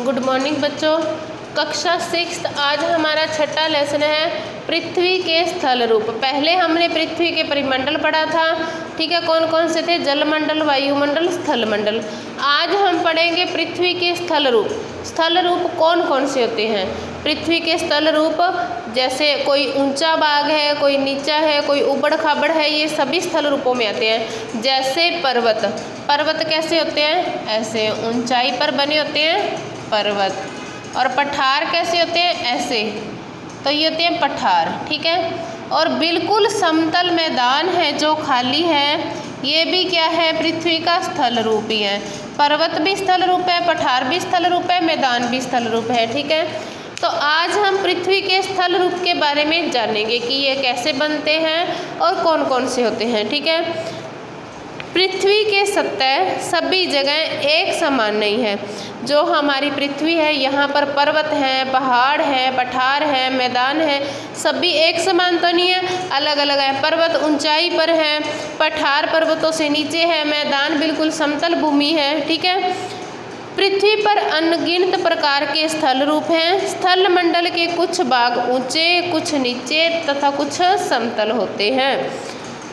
Good morning बच्चों। कक्षा 6 आज हमारा छठा लेसन है पृथ्वी के स्थल रूप। पहले हमने पृथ्वी के परिमंडल पढ़ा था, ठीक है। कौन कौन से थे? जलमंडल, वायुमंडल, स्थलमंडल। आज हम पढ़ेंगे पृथ्वी के स्थल रूप। स्थल रूप कौन कौन से होते हैं? पृथ्वी के स्थल रूप जैसे कोई ऊंचा भाग है, कोई नीचा है, कोई उबड़ खाबड़ है, ये सभी स्थल रूपों में आते हैं। जैसे पर्वत, पर्वत कैसे होते हैं? ऐसे ऊंचाई पर बने होते हैं पर्वत। और पठार कैसे होते हैं? ऐसे, तो ये होते हैं पठार, ठीक है। और बिल्कुल समतल मैदान है जो खाली है, ये भी क्या है? पृथ्वी का स्थल रूप ही है। पर्वत भी स्थल रूप है, पठार भी स्थल रूप है, मैदान भी स्थल रूप है, ठीक है। तो आज हम पृथ्वी के स्थल रूप के बारे में जानेंगे कि ये कैसे बनते हैं और कौन कौन से होते हैं, ठीक है। पृथ्वी के सतह सभी जगह एक समान नहीं है। जो हमारी पृथ्वी है, यहाँ पर पर्वत हैं, पहाड़ है, पठार है, मैदान है, सभी एक समान तो नहीं है, अलग अलग है। पर्वत ऊंचाई पर है, पठार पर्वतों से नीचे है, मैदान बिल्कुल समतल भूमि है, ठीक है। पृथ्वी पर अनगिनत प्रकार के स्थल रूप हैं। स्थल मंडल के कुछ भाग ऊंचे, कुछ नीचे तथा कुछ समतल होते हैं।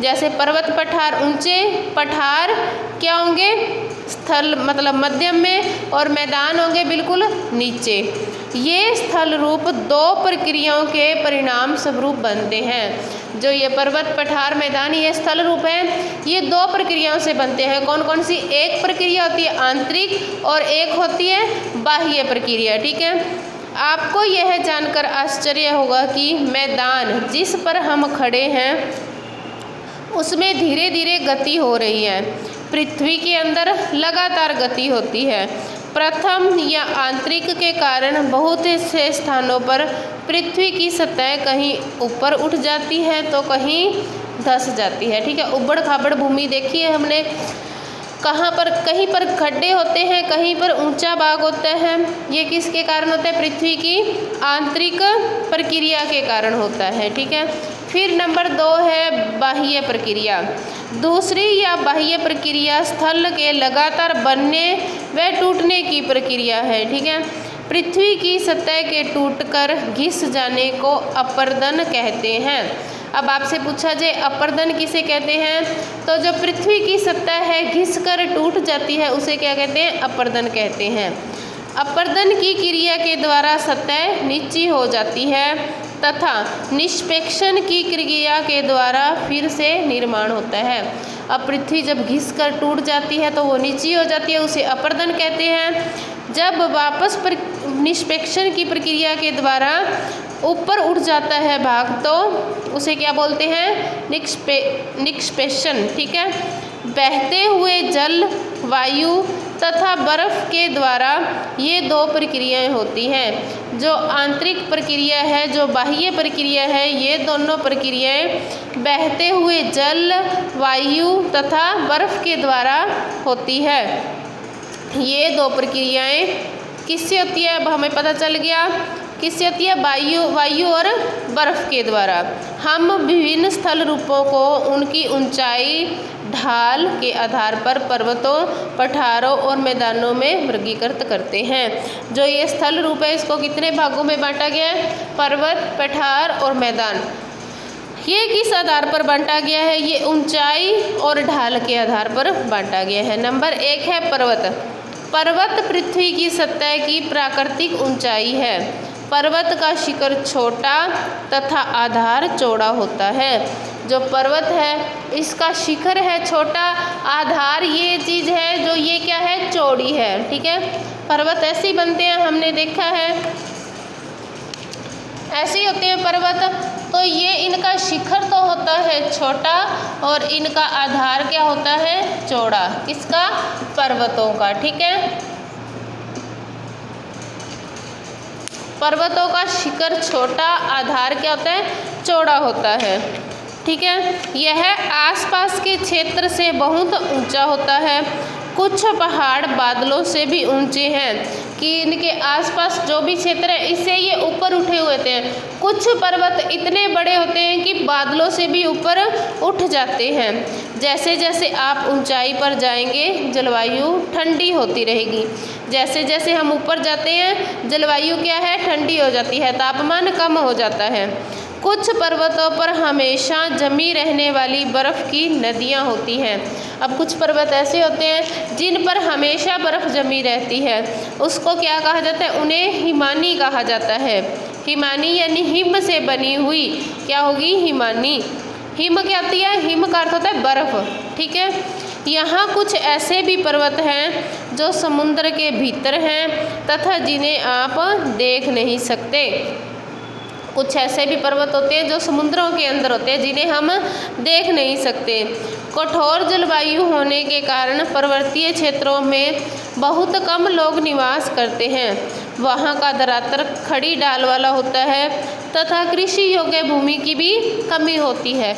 जैसे पर्वत पठार ऊंचे, पठार क्या होंगे? स्थल मतलब मध्यम में, और मैदान होंगे बिल्कुल नीचे। ये स्थल रूप दो प्रक्रियाओं के परिणाम स्वरूप बनते हैं। जो ये पर्वत पठार मैदान ये स्थल रूप हैं, ये दो प्रक्रियाओं से बनते हैं। कौन कौन सी? एक प्रक्रिया होती है आंतरिक और एक होती है बाह्य प्रक्रिया, ठीक है। आपको यह जानकर आश्चर्य होगा कि मैदान जिस पर हम खड़े हैं उसमें धीरे धीरे गति हो रही है। पृथ्वी के अंदर लगातार गति होती है। प्रथम या आंतरिक के कारण बहुत से स्थानों पर पृथ्वी की सतह कहीं ऊपर उठ जाती है तो कहीं धंस जाती है, ठीक है। उबड़ खाबड़ भूमि देखी है हमने, कहाँ पर कहीं पर खड्डे होते हैं, कहीं पर ऊंचा भाग होता है। ये किसके कारण होता है? पृथ्वी की आंतरिक प्रक्रिया के कारण होता है, ठीक है। फिर नंबर 2 है बाह्य प्रक्रिया। दूसरी या बाह्य प्रक्रिया स्थल के लगातार बनने व टूटने की प्रक्रिया है, ठीक है। पृथ्वी की सतह के टूटकर घिस जाने को अपर्दन कहते हैं। अब आपसे पूछा जाए अपर्दन किसे कहते हैं, तो जो पृथ्वी की सतह है घिस कर टूट जाती है उसे क्या कहते हैं? अपर्दन कहते हैं। अपर्दन की क्रिया के द्वारा सतह नीची हो जाती है तथा निष्पेक्षण की क्रिया के द्वारा फिर से निर्माण होता है। अब पृथ्वी जब घिस कर टूट जाती है तो वो नीची हो जाती है, उसे अपर्दन कहते हैं। जब वापस निष्पेक्षण की प्रक्रिया के द्वारा ऊपर उठ जाता है भाग तो उसे क्या बोलते हैं? निष्पेषण, ठीक है। बहते हुए जल, वायु तथा बर्फ के द्वारा ये दो प्रक्रियाएं होती हैं। जो आंतरिक प्रक्रिया है, जो बाह्य प्रक्रिया है, ये दोनों प्रक्रियाएं बहते हुए जल, वायु तथा बर्फ के द्वारा होती है। ये दो प्रक्रियाएं किससे होती है? अब हमें पता चल गया किससे होती है? वायु और बर्फ के द्वारा। हम विभिन्न स्थल रूपों को उनकी ऊंचाई, ढाल के आधार पर पर्वतों, पठारों और मैदानों में वर्गीकृत करते हैं। जो ये स्थल रूप है इसको कितने भागों में बांटा गया है? पर्वत, पठार और मैदान। ये किस आधार पर बांटा गया है? ये ऊंचाई और ढाल के आधार पर बांटा गया है। नंबर 1 है पर्वत। पर्वत पृथ्वी की सतह की प्राकृतिक ऊंचाई है। पर्वत का शिखर छोटा तथा आधार चौड़ा होता है। जो पर्वत है इसका शिखर है छोटा, आधार ये चीज़ है जो ये क्या है? चौड़ी है, ठीक है। पर्वत ऐसे ही बनते हैं, हमने देखा है ऐसे ही होते हैं पर्वत। तो ये इनका शिखर तो होता है छोटा और इनका आधार क्या होता है? चौड़ा। किसका? पर्वतों का, ठीक है। पर्वतों का शिखर छोटा, आधार क्या होता है? चौड़ा होता है, ठीक है। यह आसपास के क्षेत्र से बहुत ऊंचा होता है। कुछ पहाड़ बादलों से भी ऊंचे हैं। कि इनके आसपास जो भी क्षेत्र है इससे ये ऊपर उठे हुए थे। कुछ पर्वत इतने बड़े होते हैं कि बादलों से भी ऊपर उठ जाते हैं। जैसे जैसे आप ऊंचाई पर जाएंगे जलवायु ठंडी होती रहेगी। जैसे जैसे हम ऊपर जाते हैं जलवायु क्या है, ठंडी हो जाती है, तापमान कम हो जाता है। कुछ पर्वतों पर हमेशा जमी रहने वाली बर्फ़ की नदियाँ होती हैं। अब कुछ पर्वत ऐसे होते हैं जिन पर हमेशा बर्फ़ जमी रहती है, उसको क्या कहा जाता है, उन्हें हिमानी कहा जाता है। हिमानी यानी हिम से बनी हुई क्या होगी, हिमानी। हिम क्या होती है, हिम का अर्थ होता है बर्फ़, ठीक है। यहाँ कुछ ऐसे भी पर्वत हैं जो समुद्र के भीतर हैं तथा जिन्हें आप देख नहीं सकते। कुछ ऐसे भी पर्वत होते हैं जो समुद्रों के अंदर होते हैं जिन्हें हम देख नहीं सकते। कठोर जलवायु होने के कारण पर्वतीय क्षेत्रों में बहुत कम लोग निवास करते हैं। वहाँ का धरातल खड़ी ढाल वाला होता है तथा कृषि योग्य भूमि की भी कमी होती है।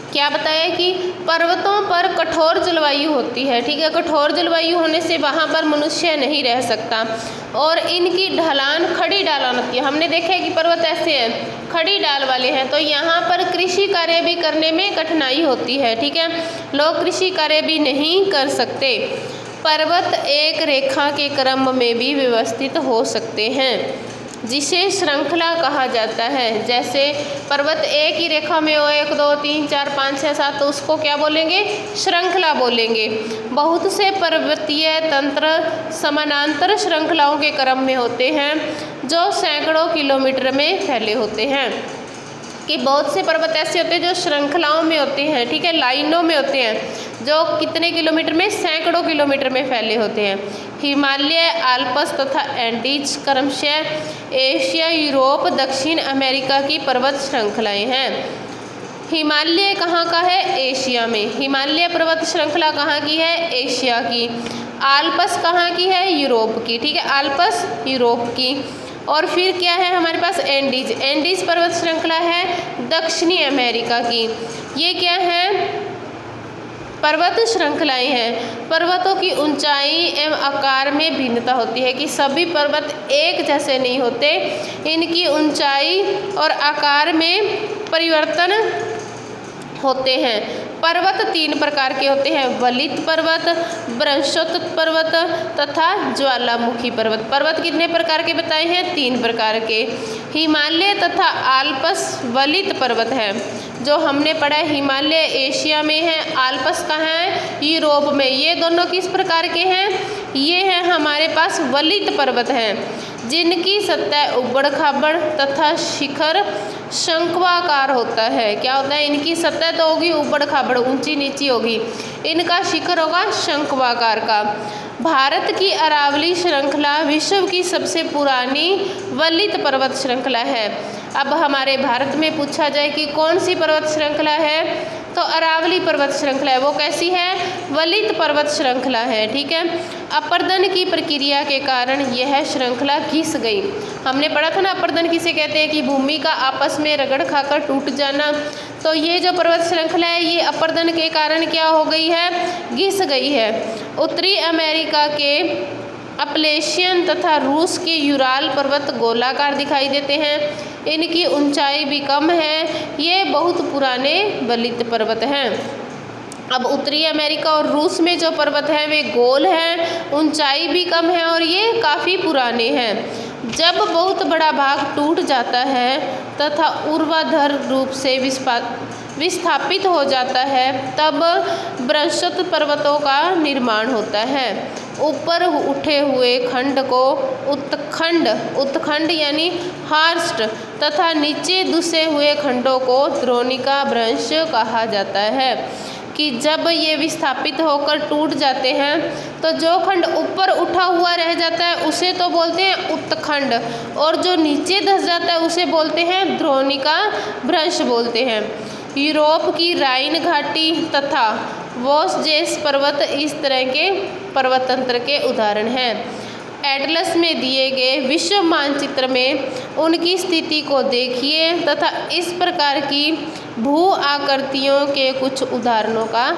क्या बताया कि पर्वतों पर कठोर जलवायु होती है, ठीक है। कठोर जलवायु होने से वहाँ पर मनुष्य नहीं रह सकता और इनकी ढलान खड़ी ढलान होती है। हमने देखा है कि पर्वत ऐसे हैं, खड़ी ढाल वाले हैं, तो यहाँ पर कृषि कार्य भी करने में कठिनाई होती है, ठीक है। लोग कृषि कार्य भी नहीं कर सकते। पर्वत एक रेखा के क्रम में भी व्यवस्थित हो सकते हैं जिसे श्रृंखला कहा जाता है। जैसे पर्वत एक ही रेखा में हो, 1 2 3 4 5 6 7, तो उसको क्या बोलेंगे, श्रृंखला बोलेंगे। बहुत से पर्वतीय तंत्र समानांतर श्रृंखलाओं के क्रम में होते हैं जो सैकड़ों किलोमीटर में फैले होते हैं। कि बहुत से पर्वत ऐसे होते हैं जो श्रृंखलाओं में होते हैं, ठीक है, लाइनों में होते हैं, जो कितने किलोमीटर में, सैकड़ों किलोमीटर में फैले होते हैं। हिमालय, आल्प्स तथा एंडीज क्रमशः एशिया, यूरोप, दक्षिण अमेरिका की पर्वत श्रृंखलाएं हैं। हिमालय कहाँ का है, एशिया में। हिमालय पर्वत श्रृंखला कहाँ की है, एशिया की। आल्प्स कहाँ की है, यूरोप की, ठीक है, आल्प्स यूरोप की। और फिर क्या है हमारे पास, एंडीज। एंडीज पर्वत श्रृंखला है दक्षिणी अमेरिका की। ये क्या है, पर्वत श्रृंखलाएं हैं। पर्वतों की ऊंचाई एवं आकार में भिन्नता होती है कि सभी पर्वत एक जैसे नहीं होते, इनकी ऊंचाई और आकार में परिवर्तन होते हैं। पर्वत 3 प्रकार के होते हैं, वलित पर्वत, बृहस्पति पर्वत तथा ज्वालामुखी पर्वत। पर्वत कितने प्रकार के बताए हैं, 3 प्रकार के। हिमालय तथा आल्प्स वलित पर्वत है, जो हमने पढ़ा है। हिमालय एशिया में है, आल्प्स कहाँ है, यूरोप में। ये दोनों किस प्रकार के हैं, ये हैं हमारे पास वलित पर्वत हैं, जिनकी सतह उबड़ खाबड़ तथा शिखर शंक्वाकार होता है। क्या होता है, इनकी सतह तो होगी उबड़ खाबड़, ऊंची नीची होगी, इनका शिखर होगा शंक्वाकार का। भारत की अरावली श्रृंखला विश्व की सबसे पुरानी वलित पर्वत श्रृंखला है। अब हमारे भारत में पूछा जाए कि कौन सी पर्वत श्रृंखला है, तो अरावली पर्वत श्रृंखला है। वो कैसी है, वलित पर्वत श्रृंखला है, ठीक है। अपर्दन की प्रक्रिया के कारण यह श्रृंखला घिस गई। हमने पढ़ा था ना, अपर्दन किसे कहते हैं, कि भूमि का आपस में रगड़ खाकर टूट जाना। तो ये जो पर्वत श्रृंखला है ये अपर्दन के कारण क्या हो गई है, घिस गई है। उत्तरी अमेरिका के अपलेशियन तथा रूस के यूराल पर्वत गोलाकार दिखाई देते हैं, इनकी ऊंचाई भी कम है, ये बहुत पुराने वलित पर्वत हैं। अब उत्तरी अमेरिका और रूस में जो पर्वत हैं वे गोल हैं, ऊंचाई भी कम है और ये काफ़ी पुराने हैं। जब बहुत बड़ा भाग टूट जाता है तथा ऊर्ध्वाधर रूप से विस्थापित हो जाता है, तब बृहस्पति पर्वतों का निर्माण होता है। ऊपर उठे हुए खंड को उत्खंड यानी हार्स्ट तथा नीचे दुसे हुए खंडों को द्रोणिका भ्रंश कहा जाता है। कि जब ये विस्थापित होकर टूट जाते हैं तो जो खंड ऊपर उठा हुआ रह जाता है उसे तो बोलते हैं उत्खंड, और जो नीचे धंस जाता है उसे बोलते हैं द्रोणिका भ्रंश बोलते हैं। यूरोप की राइन घाटी तथा वोस्जेस पर्वत इस तरह के पर्वत तंत्र के उदाहरण हैं। एटलस में दिए गए विश्व मानचित्र में उनकी स्थिति को देखिए तथा इस प्रकार की भू आकृतियों के कुछ उदाहरणों का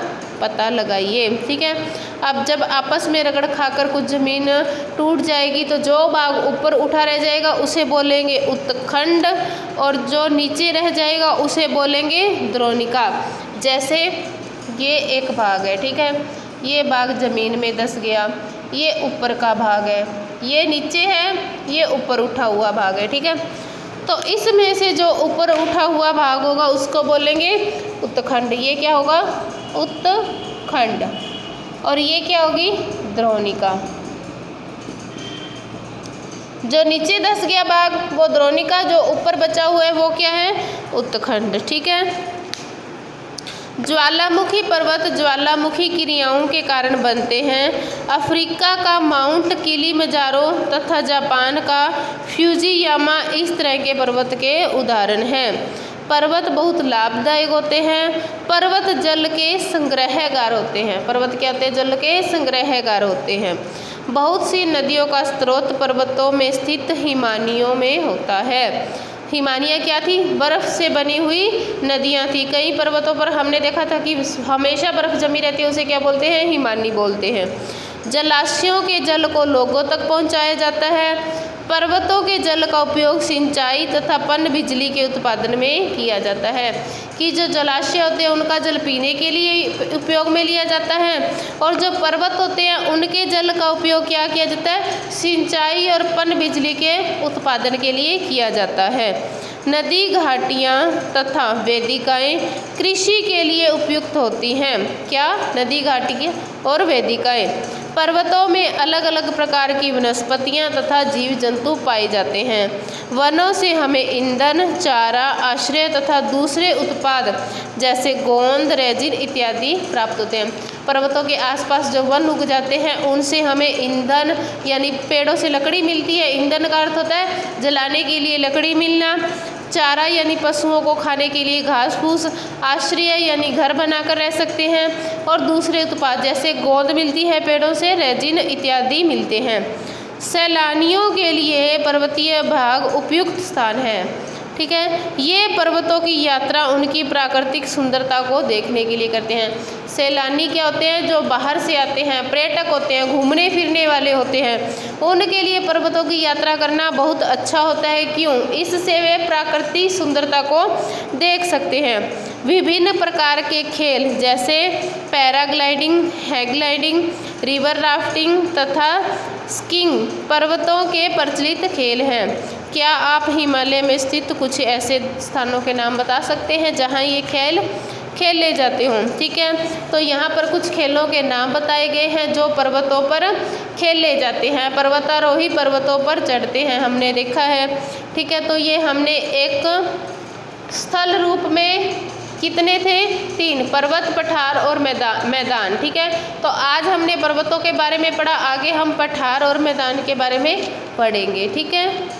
पता लगाइए। ठीक है, अब जब आपस में रगड़ खाकर कुछ जमीन टूट जाएगी तो जो भाग ऊपर उठा रह जाएगा उसे बोलेंगे उत्खंड और जो नीचे रह जाएगा उसे बोलेंगे द्रोणिका। जैसे ये एक भाग है, ठीक है, ये भाग जमीन में धंस गया, ये ऊपर का भाग है, ये नीचे है, ये ऊपर उठा हुआ भाग है। ठीक है, तो इसमें से जो ऊपर उठा हुआ भाग होगा उसको बोलेंगे उत्खंड। ये क्या होगा? उत्खंड। और ये क्या होगी? द्रोणिका। जो नीचे धंस गया भाग वो द्रोणिका, जो ऊपर बचा हुआ है वो क्या है? उत्खंड। ठीक है, ज्वालामुखी पर्वत ज्वालामुखी क्रियाओं के कारण बनते हैं। अफ्रीका का माउंट किलिमंजारो तथा जापान का फ्यूजियामा इस तरह के पर्वत के उदाहरण हैं। पर्वत बहुत लाभदायक होते हैं। पर्वत जल के संग्रहगार होते हैं। पर्वत क्या होते हैं? जल के संग्रहगार होते हैं। बहुत सी नदियों का स्रोत पर्वतों में स्थित हिमानियों में होता है। हिमानियाँ क्या थी? बर्फ़ से बनी हुई नदियाँ थी। कई पर्वतों पर हमने देखा था कि हमेशा बर्फ़ जमी रहती है, उसे क्या बोलते हैं? हिमानी बोलते हैं। जलाशयों के जल को लोगों तक पहुँचाया जाता है। पर्वतों के जल का उपयोग सिंचाई तथा पनबिजली के उत्पादन में किया जाता है। कि जो जलाशय होते हैं उनका जल पीने के लिए उपयोग में लिया जाता है और जो पर्वत होते हैं उनके जल का उपयोग क्या किया जाता है? सिंचाई और पनबिजली के उत्पादन के लिए किया जाता है। नदी घाटियाँ तथा वेदिकाएँ कृषि के लिए उपयुक्त होती हैं। क्या? नदी घाटियाँ और वेदिकाएँ। पर्वतों में अलग अलग प्रकार की वनस्पतियाँ तथा जीव जंतु पाए जाते हैं। वनों से हमें ईंधन, चारा, आश्रय तथा दूसरे उत्पाद जैसे गोंद, रेजिन इत्यादि प्राप्त होते हैं। पर्वतों के आसपास जो वन उग जाते हैं उनसे हमें ईंधन यानी पेड़ों से लकड़ी मिलती है। ईंधन का अर्थ होता है जलाने के लिए लकड़ी मिलना। चारा यानी पशुओं को खाने के लिए घास फूस। आश्रय यानी घर बनाकर रह सकते हैं। और दूसरे उत्पाद जैसे गोंद मिलती है पेड़ों से, रेजिन इत्यादि मिलते हैं। सैलानियों के लिए पर्वतीय भाग उपयुक्त स्थान है। ठीक है, ये पर्वतों की यात्रा उनकी प्राकृतिक सुंदरता को देखने के लिए करते हैं। सैलानी क्या होते हैं? जो बाहर से आते हैं, पर्यटक होते हैं, घूमने फिरने वाले होते हैं, उनके लिए पर्वतों की यात्रा करना बहुत अच्छा होता है। क्यों? इससे वे प्राकृतिक सुंदरता को देख सकते हैं। विभिन्न प्रकार के खेल जैसे पैराग्लाइडिंग, हैंगग्लाइडिंग, रिवर राफ्टिंग तथा स्कीइंग पर्वतों के प्रचलित खेल हैं। क्या आप हिमालय में स्थित कुछ ऐसे स्थानों के नाम बता सकते हैं जहां ये खेल खेले जाते हों? ठीक है, तो यहाँ पर कुछ खेलों के नाम बताए गए हैं जो पर्वतों पर खेले जाते हैं। पर्वतारोही पर्वतों पर चढ़ते हैं, हमने देखा है। ठीक है, तो ये हमने एक स्थल रूप में कितने थे? 3, पर्वत, पठार और मैदान। ठीक है, तो आज हमने पर्वतों के बारे में पढ़ा, आगे हम पठार और मैदान के बारे में पढ़ेंगे। ठीक है।